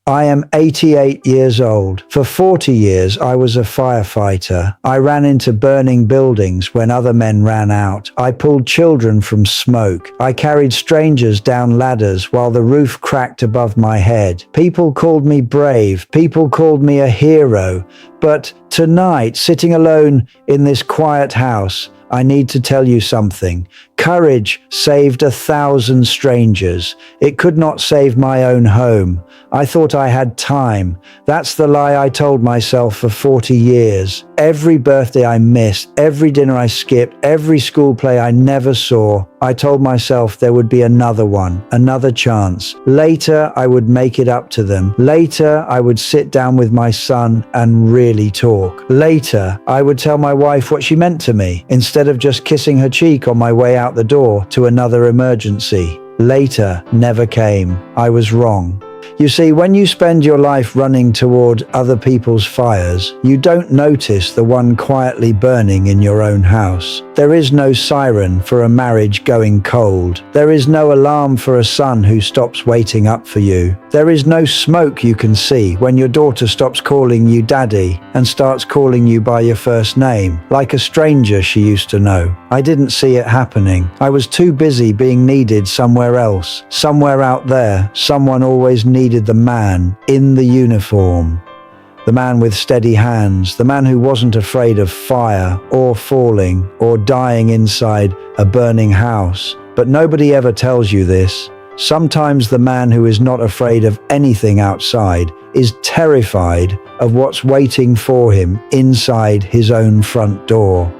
I am 88 years old. For 40 years, I was a firefighter. I ran into burning buildings when other men ran out. I pulled children from smoke. I carried strangers down ladders while the roof cracked above my head. People called me brave. People called me a hero. But tonight, sitting alone in this quiet house, I need to tell you something. Courage saved 1,000 strangers. It could not save my own home. I thought I had time. That's the lie I told myself for 40 years. Every birthday I missed, every dinner I skipped, every school play I never saw, I told myself there would be another one, another chance. Later, I would make it up to them. Later, I would sit down with my son and really talk. Later, I would tell my wife what she meant to me, instead of just kissing her cheek on my way out the door to another emergency. Later never came. I was wrong. You see, when you spend your life running toward other people's fires, you don't notice the one quietly burning in your own house. There is no siren for a marriage going cold. There is no alarm for a son who stops waiting up for you. There is no smoke you can see when your daughter stops calling you daddy and starts calling you by your first name, like a stranger she used to know. I didn't see it happening. I was too busy being needed somewhere else, somewhere out there. Someone always needed the man in the uniform. The man with steady hands, the man who wasn't afraid of fire or falling or dying inside a burning house. But nobody ever tells you this. Sometimes the man who is not afraid of anything outside is terrified of what's waiting for him inside his own front door.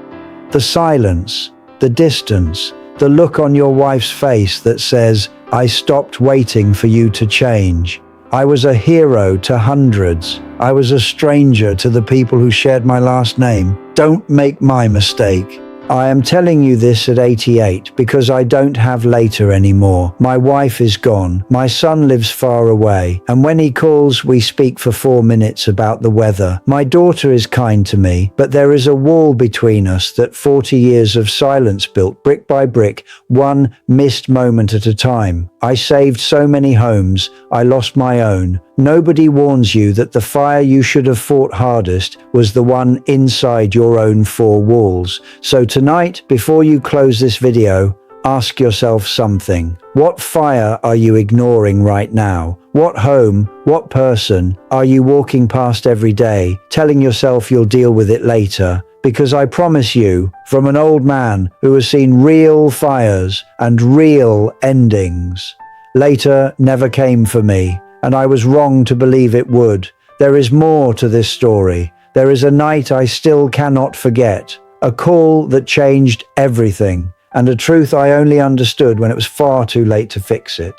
The silence, the distance, the look on your wife's face that says, "I stopped waiting for you to change." I was a hero to hundreds. I was a stranger to the people who shared my last name. Don't make my mistake. I am telling you this at 88 because I don't have later anymore. My wife is gone. My son lives far away. And when he calls, we speak for 4 minutes about the weather. My daughter is kind to me, but there is a wall between us that 40 years of silence built brick by brick, one missed moment at a time. I saved so many homes. I lost my own. Nobody warns you that the fire you should have fought hardest was the one inside your own 4 walls. So tonight, before you close this video, ask yourself something. What fire are you ignoring right now? What home, what person are you walking past every day, telling yourself you'll deal with it later? Because I promise you, from an old man who has seen real fires and real endings, later never came for me. And I was wrong to believe it would. There is more to this story. There is a night I still cannot forget, a call that changed everything, and a truth I only understood when it was far too late to fix it.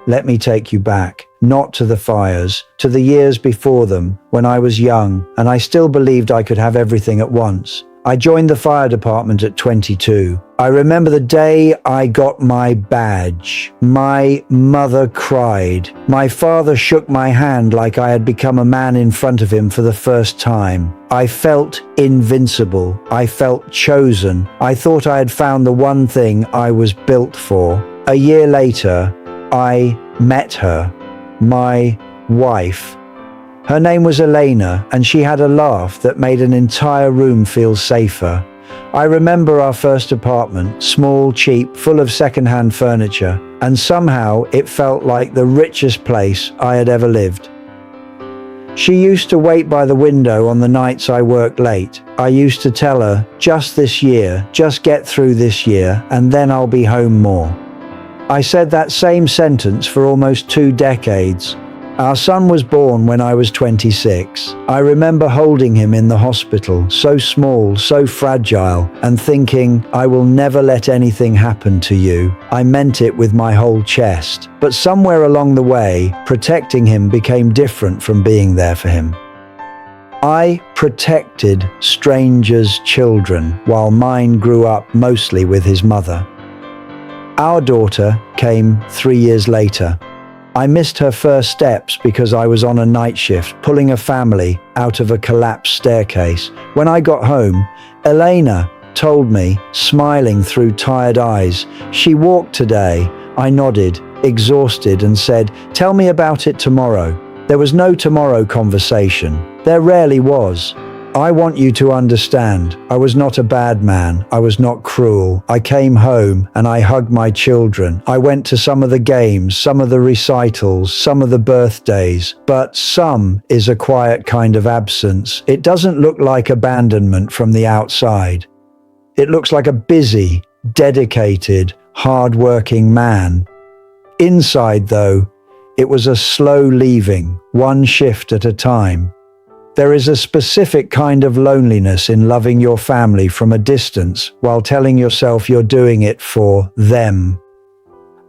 Let me take you back, not to the fires, to the years before them, when I was young, and I still believed I could have everything at once. I joined the fire department at 22. I remember the day I got my badge. My mother cried. My father shook my hand like I had become a man in front of him for the first time. I felt invincible. I felt chosen. I thought I had found the one thing I was built for. A year later, I met her, my wife. Her name was Elena, and she had a laugh that made an entire room feel safer. I remember our first apartment, small, cheap, full of second-hand furniture, and somehow it felt like the richest place I had ever lived. She used to wait by the window on the nights I worked late. I used to tell her, just this year, just get through this year, and then I'll be home more. I said that same sentence for almost 2 decades. Our son was born when I was 26. I remember holding him in the hospital, so small, so fragile, and thinking, I will never let anything happen to you. I meant it with my whole chest. But somewhere along the way, protecting him became different from being there for him. I protected strangers' children while mine grew up mostly with his mother. Our daughter came 3 years later. I missed her first steps because I was on a night shift, pulling a family out of a collapsed staircase. When I got home, Elena told me, smiling through tired eyes, "She walked today." I nodded, exhausted, and said, "Tell me about it tomorrow." There was no tomorrow conversation. There rarely was. I want you to understand, I was not a bad man. I was not cruel. I came home and I hugged my children. I went to some of the games, some of the recitals, some of the birthdays. But some is a quiet kind of absence. It doesn't look like abandonment from the outside. It looks like a busy, dedicated, hard-working man. Inside, though, it was a slow leaving, one shift at a time. There is a specific kind of loneliness in loving your family from a distance while telling yourself you're doing it for them.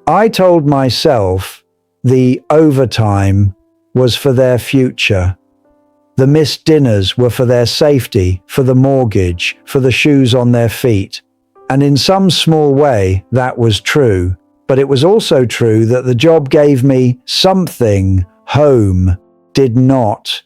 I told myself the overtime was for their future. The missed dinners were for their safety, for the mortgage, for the shoes on their feet. And in some small way, that was true. But it was also true that the job gave me something home did not.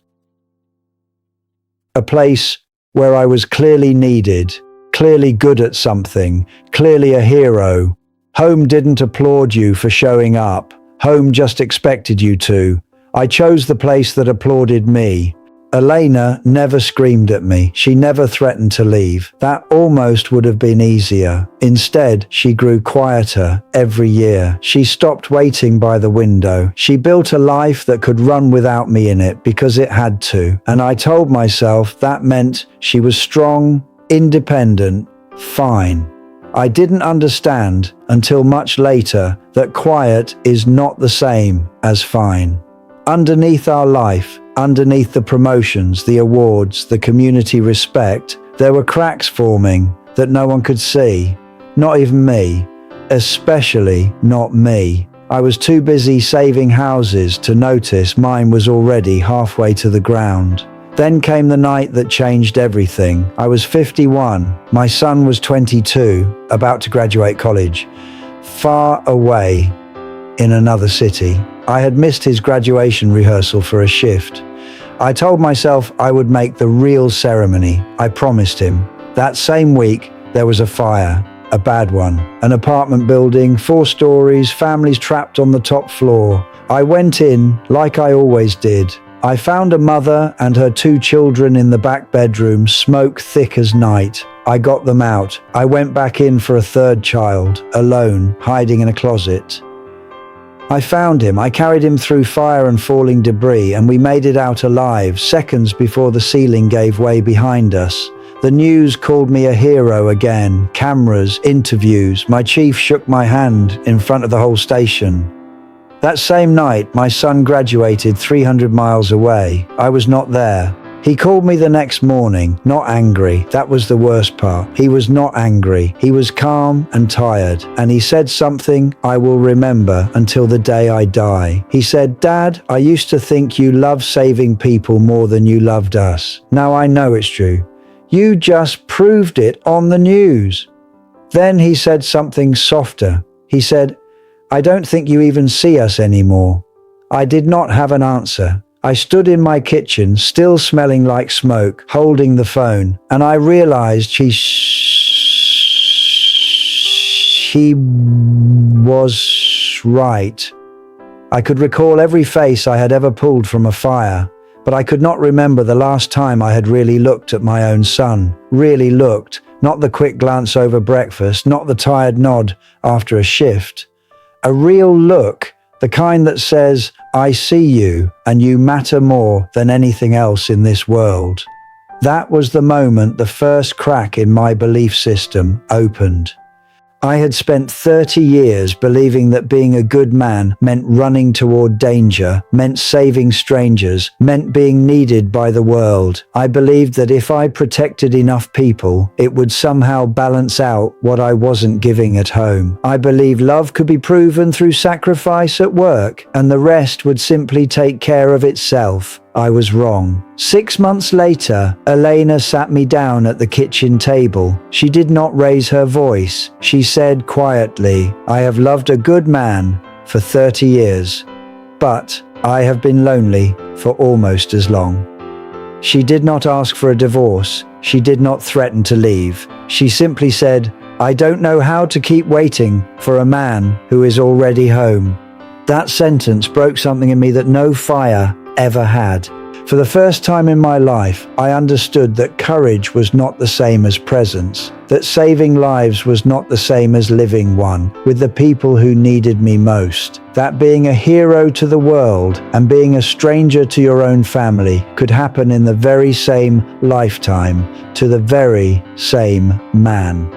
A place where I was clearly needed, clearly good at something, clearly a hero. Home didn't applaud you for showing up. Home just expected you to. I chose the place that applauded me. Elena never screamed at me. She never threatened to leave. That almost would have been easier. Instead, she grew quieter every year. She stopped waiting by the window. She built a life that could run without me in it because it had to. And I told myself that meant she was strong, independent, fine. I didn't understand until much later that quiet is not the same as fine. Underneath our life, underneath the promotions, the awards, the community respect, there were cracks forming that no one could see. Not even me. Especially not me. I was too busy saving houses to notice mine was already halfway to the ground. Then came the night that changed everything. I was 51. My son was 22, about to graduate college. Far away in another city. I had missed his graduation rehearsal for a shift. I told myself I would make the real ceremony. I promised him. That same week, there was a fire, a bad one. An apartment building, 4 stories, families trapped on the top floor. I went in like I always did. I found a mother and her 2 children in the back bedroom, smoke thick as night. I got them out. I went back in for a 3rd child, alone, hiding in a closet. I found him. I carried him through fire and falling debris, and we made it out alive, seconds before the ceiling gave way behind us. The news called me a hero again. Cameras, interviews. My chief shook my hand in front of the whole station. That same night, my son graduated 300 miles away. I was not there. He called me the next morning, not angry. That was the worst part. He was not angry. He was calm and tired, and he said something I will remember until the day I die. He said, "Dad, I used to think you loved saving people more than you loved us. Now I know it's true. You just proved it on the news." Then he said something softer. He said, "I don't think you even see us anymore." I did not have an answer. I stood in my kitchen, still smelling like smoke, holding the phone, and I realized she was right. I could recall every face I had ever pulled from a fire, but I could not remember the last time I had really looked at my own son. Really looked, not the quick glance over breakfast, not the tired nod after a shift. A real look, the kind that says, "I see you, and you matter more than anything else in this world." That was the moment the first crack in my belief system opened. I had spent 30 years believing that being a good man meant running toward danger, meant saving strangers, meant being needed by the world. I believed that if I protected enough people, it would somehow balance out what I wasn't giving at home. I believed love could be proven through sacrifice at work, and the rest would simply take care of itself. I was wrong. 6 months later, Elena sat me down at the kitchen table. She did not raise her voice. She said quietly, "I have loved a good man for 30 years, but I have been lonely for almost as long." She did not ask for a divorce. She did not threaten to leave. She simply said, "I don't know how to keep waiting for a man who is already home." That sentence broke something in me that no fire ever had. For the first time in my life, I understood that courage was not the same as presence, that saving lives was not the same as living one with the people who needed me most, that being a hero to the world and being a stranger to your own family could happen in the very same lifetime to the very same man.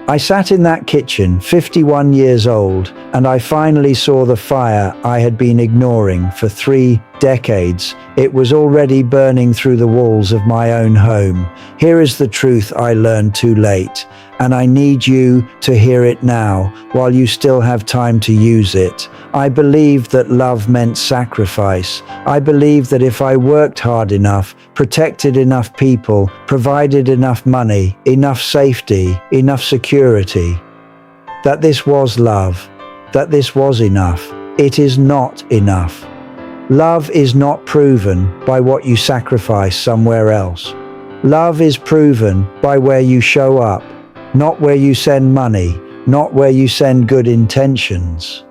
I sat in that kitchen, 51 years old, and I finally saw the fire I had been ignoring for 3 decades. It was already burning through the walls of my own home. Here is the truth I learned too late, and I need you to hear it now while you still have time to use it. I believed that love meant sacrifice. I believed that if I worked hard enough, protected enough people, provided enough money, enough safety, enough security, that this was love, that this was enough. It is not enough. Love is not proven by what you sacrifice somewhere else. Love is proven by where you show up, not where you send money, not where you send good intentions.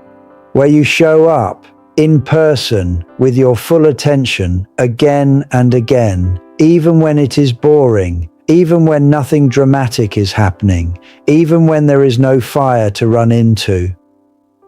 Where you show up in person with your full attention again and again, even when it is boring, even when nothing dramatic is happening, even when there is no fire to run into.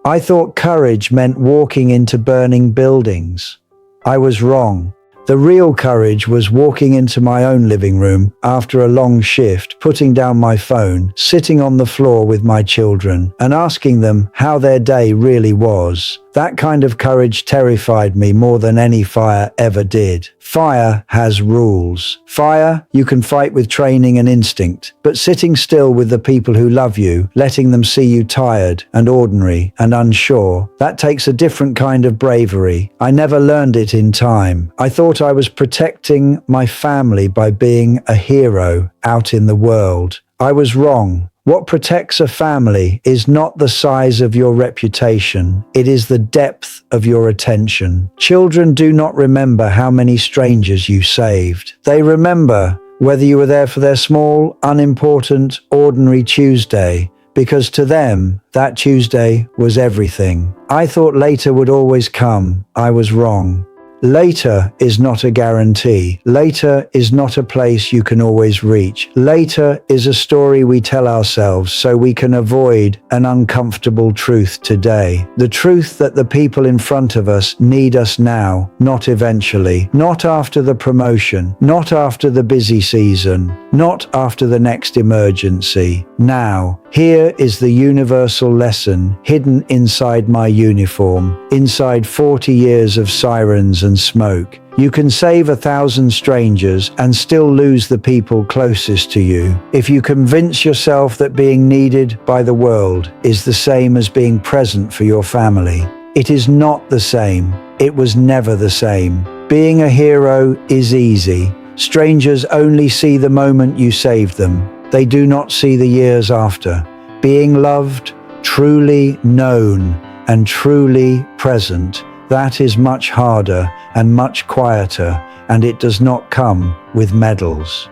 I thought courage meant walking into burning buildings. I was wrong. The real courage was walking into my own living room after a long shift, putting down my phone, sitting on the floor with my children, and asking them how their day really was. That kind of courage terrified me more than any fire ever did. Fire has rules. Fire, you can fight with training and instinct, but sitting still with the people who love you, letting them see you tired and ordinary and unsure, that takes a different kind of bravery. I never learned it in time. I thought I was protecting my family by being a hero out in the world. I was wrong. What protects a family is not the size of your reputation, it is the depth of your attention. Children do not remember how many strangers you saved. They remember whether you were there for their small, unimportant, ordinary Tuesday, because to them, that Tuesday was everything. I thought later would always come. I was wrong. Later is not a guarantee. Later is not a place you can always reach. Later is a story we tell ourselves so we can avoid an uncomfortable truth today. The truth that the people in front of us need us now, not eventually. Not after the promotion. Not after the busy season. Not after the next emergency. Now. Here is the universal lesson hidden inside my uniform, inside 40 years of sirens and smoke. You can save 1,000 strangers and still lose the people closest to you. If you convince yourself that being needed by the world is the same as being present for your family, it is not the same. It was never the same. Being a hero is easy. Strangers only see the moment you saved them. They do not see the years after. Being loved, truly known, and truly present, that is much harder and much quieter, and it does not come with medals.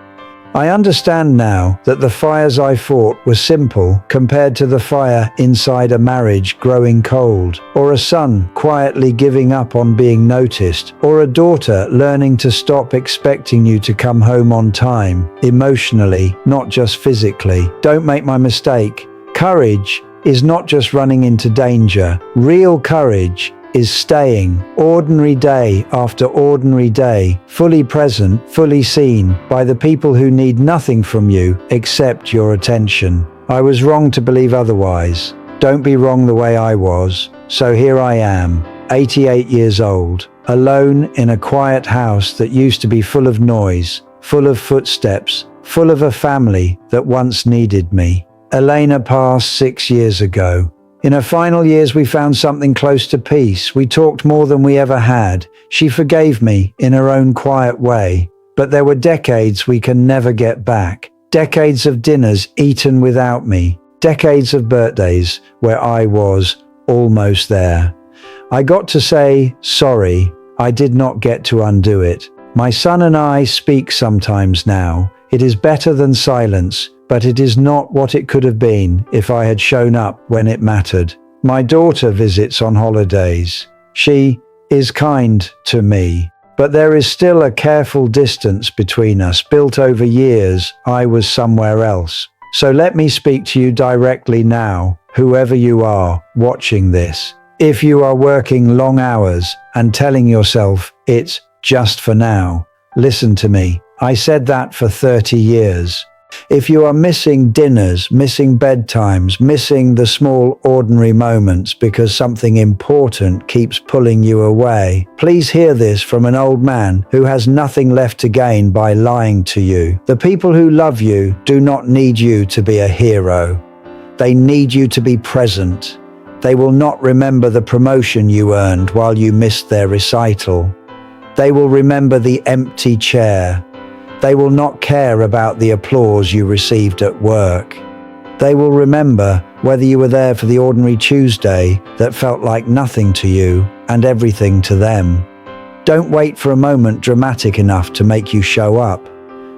I understand now that the fires I fought were simple compared to the fire inside a marriage growing cold, or a son quietly giving up on being noticed, or a daughter learning to stop expecting you to come home on time, emotionally, not just physically. Don't make my mistake. Courage is not just running into danger. Real courage is staying ordinary day after ordinary day, fully present, fully seen by the people who need nothing from you except your attention. I was wrong to believe otherwise. Don't be wrong the way I was. So here I am, 88 years old, alone in a quiet house that used to be full of noise, full of footsteps, full of a family that once needed me. Elena passed 6 years ago. In her final years, we found something close to peace. We talked more than we ever had. She forgave me in her own quiet way. But there were decades we can never get back. Decades of dinners eaten without me. Decades of birthdays where I was almost there. I got to say sorry. I did not get to undo it. My son and I speak sometimes now. It is better than silence, but it is not what it could have been if I had shown up when it mattered. My daughter visits on holidays. She is kind to me. But there is still a careful distance between us, built over years. I was somewhere else. So let me speak to you directly now, whoever you are watching this. If you are working long hours and telling yourself it's just for now, listen to me. I said that for 30 years. If you are missing dinners, missing bedtimes, missing the small ordinary moments because something important keeps pulling you away, please hear this from an old man who has nothing left to gain by lying to you. The people who love you do not need you to be a hero. They need you to be present. They will not remember the promotion you earned while you missed their recital. They will remember the empty chair. They will not care about the applause you received at work. They will remember whether you were there for the ordinary Tuesday that felt like nothing to you and everything to them. Don't wait for a moment dramatic enough to make you show up.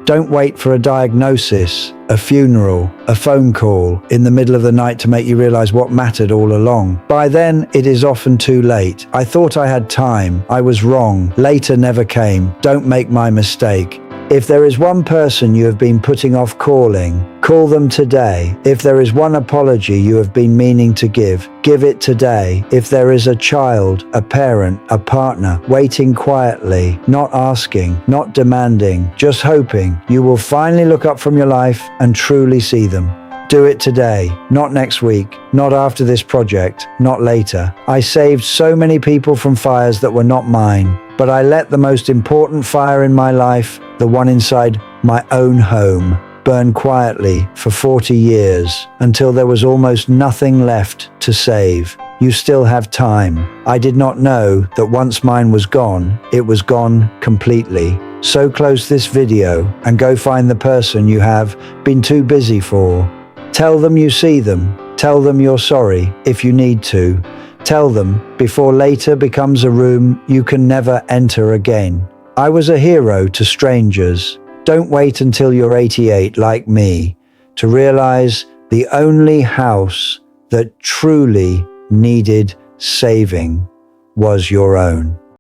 Don't wait for a diagnosis, a funeral, a phone call in the middle of the night to make you realize what mattered all along. By then, it is often too late. I thought I had time. I was wrong. Later never came. Don't make my mistake. If there is one person you have been putting off calling, call them today. If there is one apology you have been meaning to give it today. If there is a child, a parent, a partner waiting quietly, not asking, not demanding, just hoping, you will finally look up from your life and truly see them. Do it today, not next week, not after this project, not later. I saved so many people from fires that were not mine, but I let the most important fire in my life, the one inside my own home, burn quietly for 40 years until there was almost nothing left to save. You still have time. I did not know that once mine was gone, it was gone completely. So close this video and go find the person you have been too busy for. Tell them you see them. Tell them you're sorry if you need to. Tell them before later becomes a room you can never enter again. I was a hero to strangers. Don't wait until you're 88 like me to realize the only house that truly needed saving was your own.